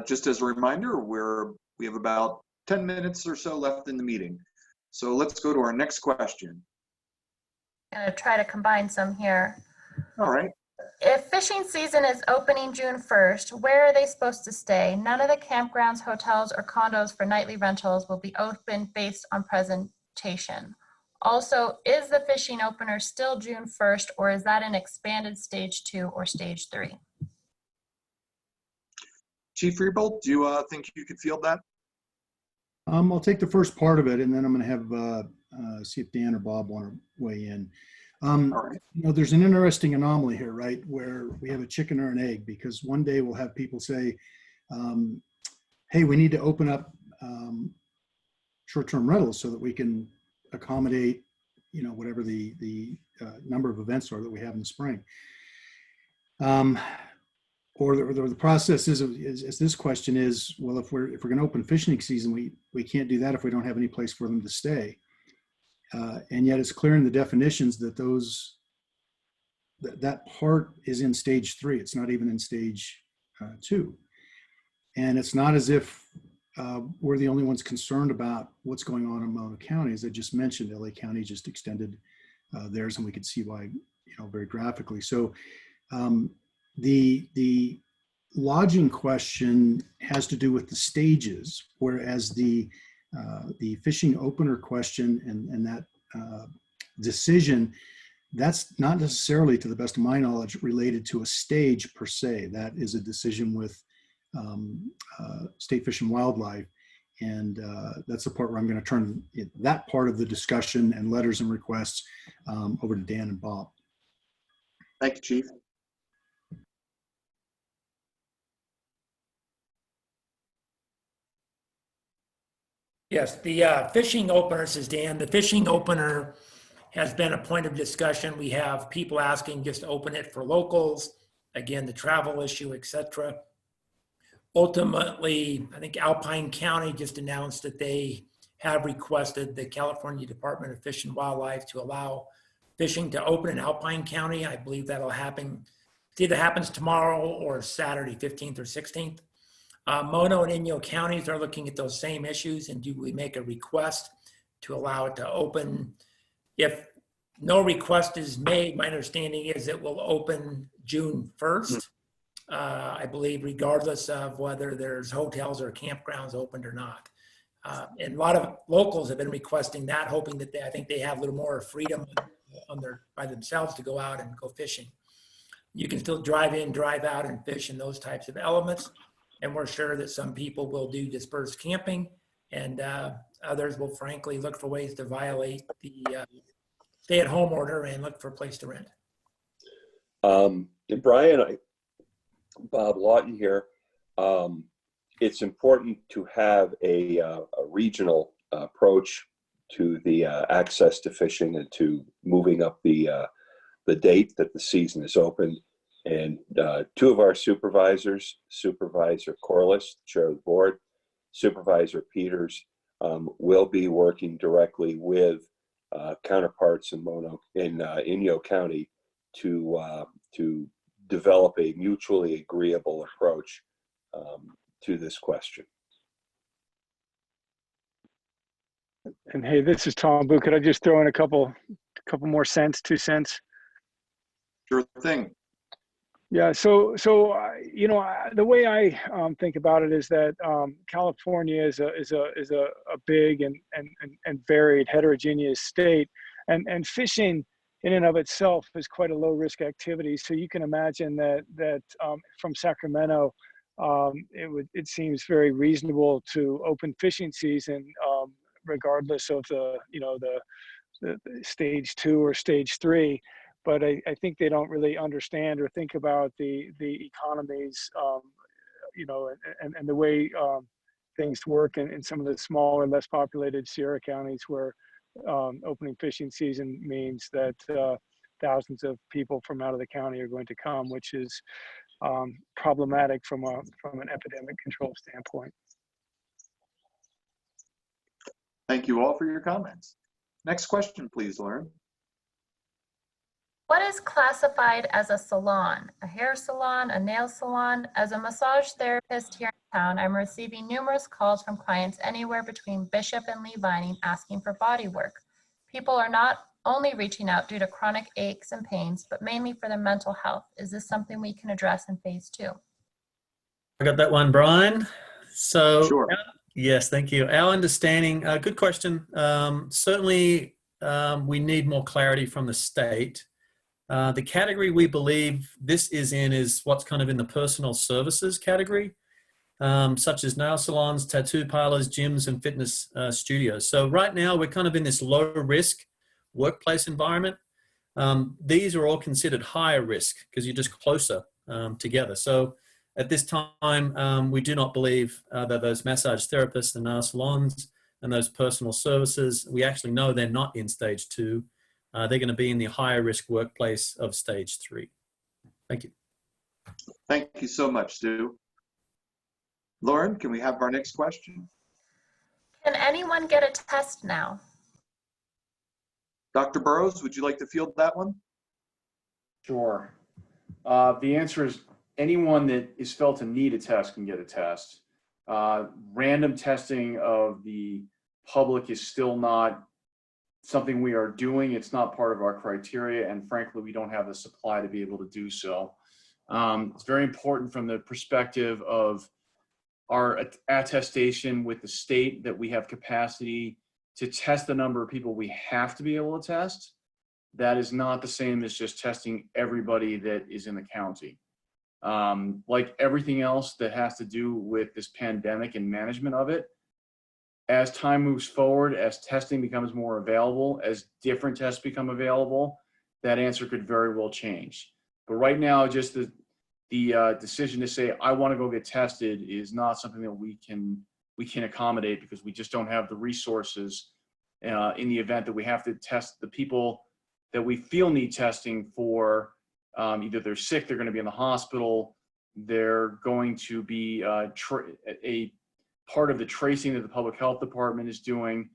Just as a reminder, we have about 10 minutes or so left in the meeting. So let's go to our next question. I'm going to try to combine some here. All right. If fishing season is opening June 1st, where are they supposed to stay? None of the campgrounds, hotels, or condos for nightly rentals will be open based on presentation. Also, is the fishing opener still June 1st, or is that an expanded stage 2 or stage 3? Chief Freevolt, do you think you could field that? I'll take the first part of it, and then I'm going to have see if Dan or Bob want to weigh in. All right. There's an interesting anomaly here, right, where we have a chicken or an egg, because one day we'll have people say, hey, we need to open up short-term rentals so that we can accommodate, whatever the number of events are that we have in the spring. Or the process is this question is, well, if we're going to open fishing season, we can't do that if we don't have any place for them to stay. And yet it's clear in the definitions that that part is in stage 3. It's not even in stage 2. And it's not as if we're the only ones concerned about what's going on in Mono County. As I just mentioned, LA County just extended theirs, and we could see why, very graphically. So the lodging question has to do with the stages, whereas the fishing opener question and that decision, that's not necessarily, to the best of my knowledge, related to a stage per se. That is a decision with State Fish and Wildlife, and that's the part where I'm going to turn that part of the discussion and letters and requests over to Dan and Bob. Thank you, Chief. Yes, the fishing opener, says Dan, the fishing opener has been a point of discussion. We have people asking just to open it for locals, again, the travel issue, etc. Ultimately, I think Alpine County just announced that they have requested the California Department of Fish and Wildlife to allow fishing to open in Alpine County. I believe that'll happen. It either happens tomorrow or Saturday, 15th or 16th. Mono and Inyo counties are looking at those same issues, and do we make a request to allow it to open? If no request is made, my understanding is it will open June 1st, I believe, regardless of whether there's hotels or campgrounds opened or not. And a lot of locals have been requesting that, hoping that I think they have a little more freedom by themselves to go out and go fishing. You can still drive in, drive out, and fish in those types of elements. And we're sure that some people will do dispersed camping, and others will frankly look for ways to violate the stay-at-home order and look for a place to rent. And Brian, Bob Lawton here. It's important to have a regional approach to the access to fishing and to moving up the date that the season is open. And two of our supervisors, Supervisor Corliss, chair of the board, Supervisor Peters, will be working directly with counterparts in Inyo County to develop a mutually agreeable approach to this question. And hey, this is Tom Boo. Could I just throw in a couple more cents, 2 cents? Sure thing. Yeah. So you know, the way I think about it is that California is a big and varied heterogeneous state, and fishing in and of itself is quite a low risk activity. So you can imagine that from Sacramento, it seems very reasonable to open fishing season regardless of the stage 2 or stage 3. But I think they don't really understand or think about the economies, and the way things work in some of the smaller, less populated Sierra counties, where opening fishing season means that thousands of people from out of the county are going to come, which is problematic from an epidemic control standpoint. Thank you all for your comments. Next question, please, Lauren. What is classified as a salon? A hair salon, a nail salon? As a massage therapist here in town, I'm receiving numerous calls from clients anywhere between Bishop and Lee Vining asking for body work. People are not only reaching out due to chronic aches and pains, but mainly for their mental health. Is this something we can address in phase 2? I got that one, Brian. So, Sure. Yes, thank you. Our understanding, good question. Certainly, we need more clarity from the state. The category we believe this is in is what's kind of in the personal services category, such as nail salons, tattoo parlors, gyms, and fitness studios. So right now, we're kind of in this low risk workplace environment. These are all considered higher risk because you're just closer together. So at this time, we do not believe that those massage therapists and nail salons and those personal services, we actually know they're not in stage 2. They're going to be in the higher risk workplace of stage 3. Thank you. Thank you so much, Stu. Lauren, can we have our next question? Can anyone get a test now? Dr. Burrows, would you like to field that one? Sure. The answer is anyone that is felt to need a test can get a test. Random testing of the public is still not something we are doing. It's not part of our criteria, and frankly, we don't have the supply to be able to do so. It's very important from the perspective of our attestation with the state that we have capacity to test the number of people we have to be able to test. That is not the same as just testing everybody that is in the county. Like everything else that has to do with this pandemic and management of it, as time moves forward, as testing becomes more available, as different tests become available, that answer could very well change. But right now, just the decision to say, I want to go get tested is not something that we can accommodate, because we just don't have the resources in the event that we have to test the people that we feel need testing for. Either they're sick, they're going to be in the hospital, they're going to be a part of the tracing that the public health department is doing.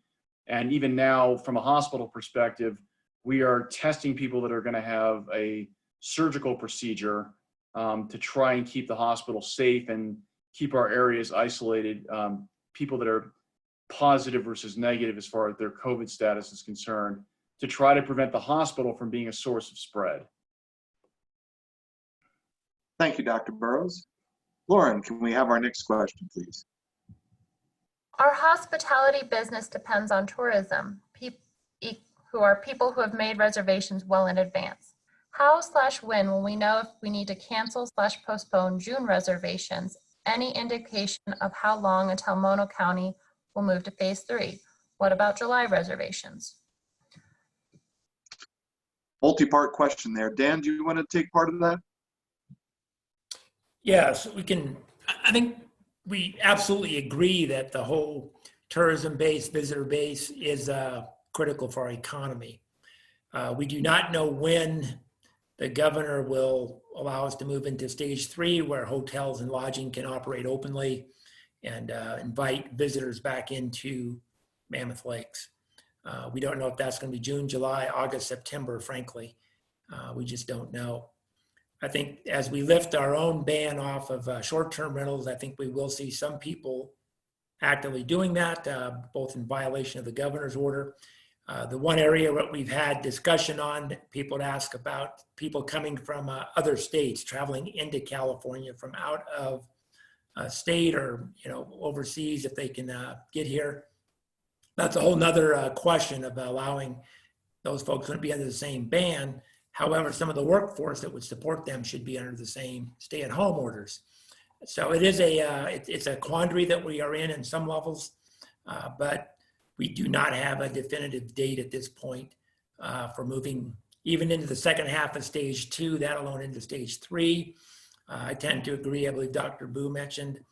And even now, from a hospital perspective, we are testing people that are going to have a surgical procedure to try and keep the hospital safe and keep our areas isolated. People that are positive versus negative as far as their COVID status is concerned, to try to prevent the hospital from being a source of spread. Thank you, Dr. Burrows. Lauren, can we have our next question, please? Our hospitality business depends on tourism, who are people who have made reservations well in advance. How/when will we know if we need to cancel/postpone June reservations? Any indication of how long until Mono County will move to phase 3? What about July reservations? Multi-part question there. Dan, do you want to take part of that? Yes, we can. I think we absolutely agree that the whole tourism base, visitor base is critical for our economy. We do not know when the governor will allow us to move into stage 3, where hotels and lodging can operate openly and invite visitors back into Mammoth Lakes. We don't know if that's going to be June, July, August, September, frankly. We just don't know. I think as we lift our own ban off of short-term rentals, I think we will see some people actively doing that, both in violation of the governor's order. The one area that we've had discussion on, people ask about people coming from other states, traveling into California from out of state or overseas, if they can get here. That's a whole nother question of allowing those folks to be under the same ban. However, some of the workforce that would support them should be under the same stay-at-home orders. So it is it's a quandary that we are in some levels, but we do not have a definitive date at this point for moving even into the second half of stage 2, that alone into stage 3. I tend to agree. I believe Dr. Boo mentioned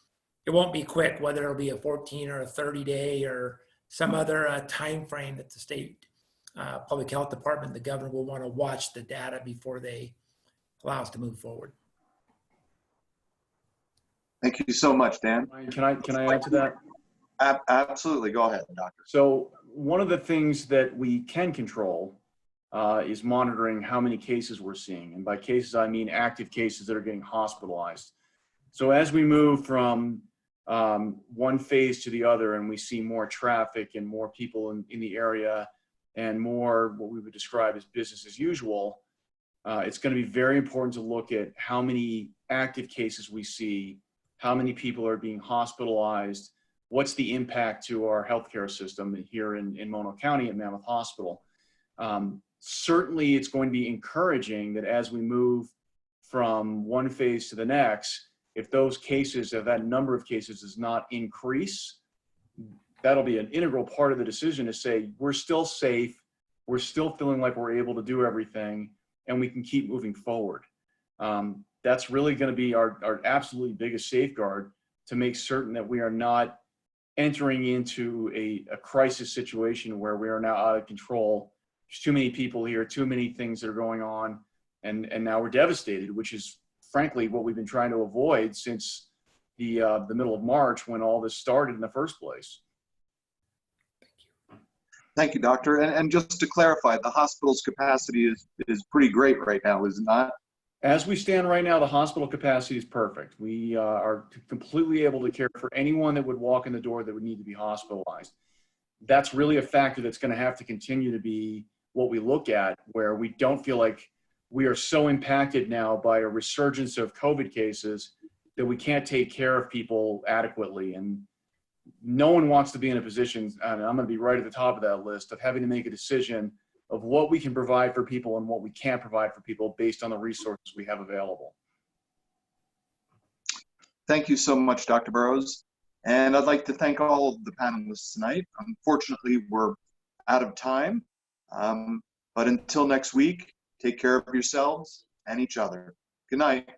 it won't be quick, whether it'll be a 14 or a 30-day or some other time frame that the state public health department, the governor, will want to watch the data before they allow us to move forward. Thank you so much, Dan. Can I add to that? Absolutely. Go ahead, Doctor. So one of the things that we can control is monitoring how many cases we're seeing. And by cases, I mean active cases that are getting hospitalized. So as we move from one phase to the other and we see more traffic and more people in the area and more what we would describe as business as usual, it's going to be very important to look at how many active cases we see, how many people are being hospitalized, what's the impact to our healthcare system here in Mono County at Mammoth Hospital. Certainly, it's going to be encouraging that as we move from one phase to the next, if those cases, if that number of cases does not increase, that'll be an integral part of the decision to say, we're still safe, we're still feeling like we're able to do everything, and we can keep moving forward. That's really going to be our absolutely biggest safeguard to make certain that we are not entering into a crisis situation where we are now out of control. There's too many people here, too many things that are going on, and now we're devastated, which is frankly what we've been trying to avoid since the middle of March when all this started in the first place. Thank you, Doctor. And just to clarify, the hospital's capacity is pretty great right now, is it not? As we stand right now, the hospital capacity is perfect. We are completely able to care for anyone that would walk in the door that would need to be hospitalized. That's really a factor that's going to have to continue to be what we look at, where we don't feel like we are so impacted now by a resurgence of COVID cases that we can't take care of people adequately. And no one wants to be in a position, and I'm going to be right at the top of that list, of having to make a decision of what we can provide for people and what we can't provide for people based on the resources we have available. Thank you so much, Dr. Burrows. And I'd like to thank all of the panelists tonight. Unfortunately, we're out of time. But until next week, take care of yourselves and each other. Good night.